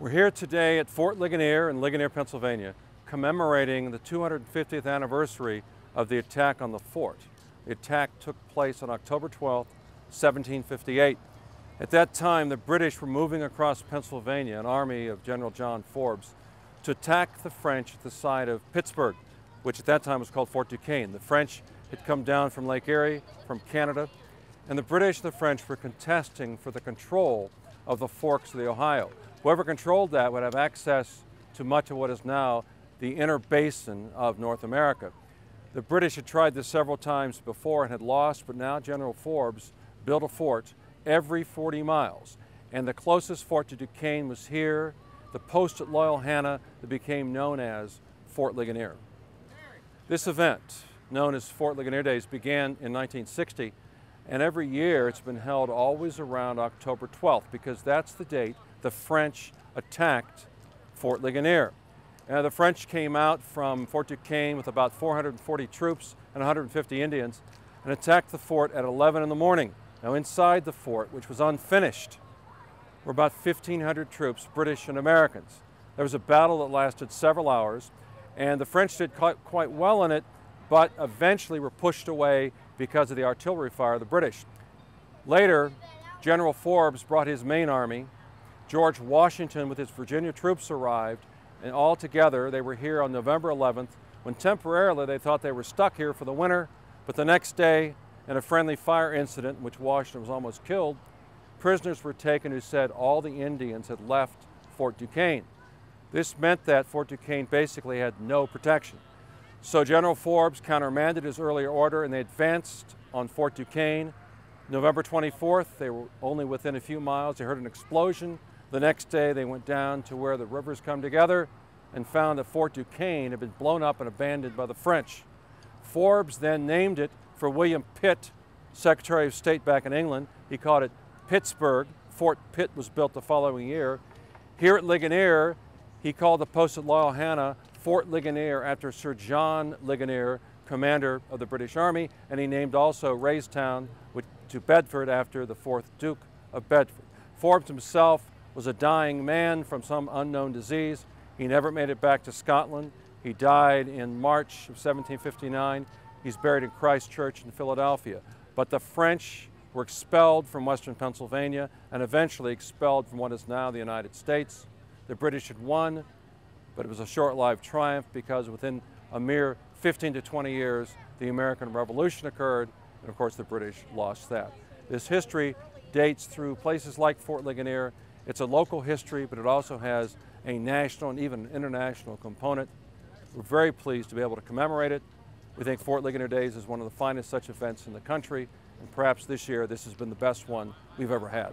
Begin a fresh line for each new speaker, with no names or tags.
We're here today at Fort Ligonier in Ligonier, Pennsylvania, commemorating the 250th anniversary of the attack on the fort. The attack took place on October 12, 1758. At that time, the British were moving across Pennsylvania, an army of General John Forbes, to attack the French at the site of Pittsburgh, which at that time was called Fort Duquesne. The French had come down from Lake Erie, from Canada, and the British and the French were contesting for the control of the forks of the Ohio. Whoever controlled that would have access to much of what is now the inner basin of North America. The British had tried this several times before and had lost, but now General Forbes built a fort every 40 miles. And the closest fort to Duquesne was here, the post at Loyal Hanna that became known as Fort Ligonier. This event, known as Fort Ligonier Days, began in 1960, and every year it's been held always around October 12th because that's the date the French attacked Fort Ligonier. The French came out from Fort Duquesne with about 440 troops and 150 Indians and attacked the fort at 11 in the morning. Now inside the fort, which was unfinished, were about 1,500 troops, British and Americans. There was a battle that lasted several hours, and the French did quite well in it, but eventually were pushed away because of the artillery fire of the British. Later, General Forbes brought his main army. George Washington with his Virginia troops arrived, and all together they were here on November 11th, when temporarily they thought they were stuck here for the winter, but the next day, in a friendly fire incident in which Washington was almost killed, prisoners were taken who said all the Indians had left Fort Duquesne. This meant that Fort Duquesne basically had no protection. So General Forbes countermanded his earlier order and they advanced on Fort Duquesne. November 24th, they were only within a few miles. They heard an explosion. The next day they went down to where the rivers come together and found that Fort Duquesne had been blown up and abandoned by the French. Forbes then named it for William Pitt, Secretary of State back in England. He called it Pittsburgh. Fort Pitt was built the following year. Here at Ligonier, he called the post at Loyal Hanna Fort Ligonier after Sir John Ligonier, commander of the British Army, and he named also Raystown to Bedford after the 4th Duke of Bedford. Forbes himself was a dying man from some unknown disease. He never made it back to Scotland. He died in March of 1759. He's buried in Christ Church in Philadelphia. But the French were expelled from Western Pennsylvania and eventually expelled from what is now the United States. The British had won, but it was a short-lived triumph because within a mere 15 to 20 years, the American Revolution occurred, and of course the British lost that. This history dates through places like Fort Ligonier. It's a local history, but it also has a national and even an international component. We're very pleased to be able to commemorate it. We think Fort Ligonier Days is one of the finest such events in the country, and perhaps this year this has been the best one we've ever had.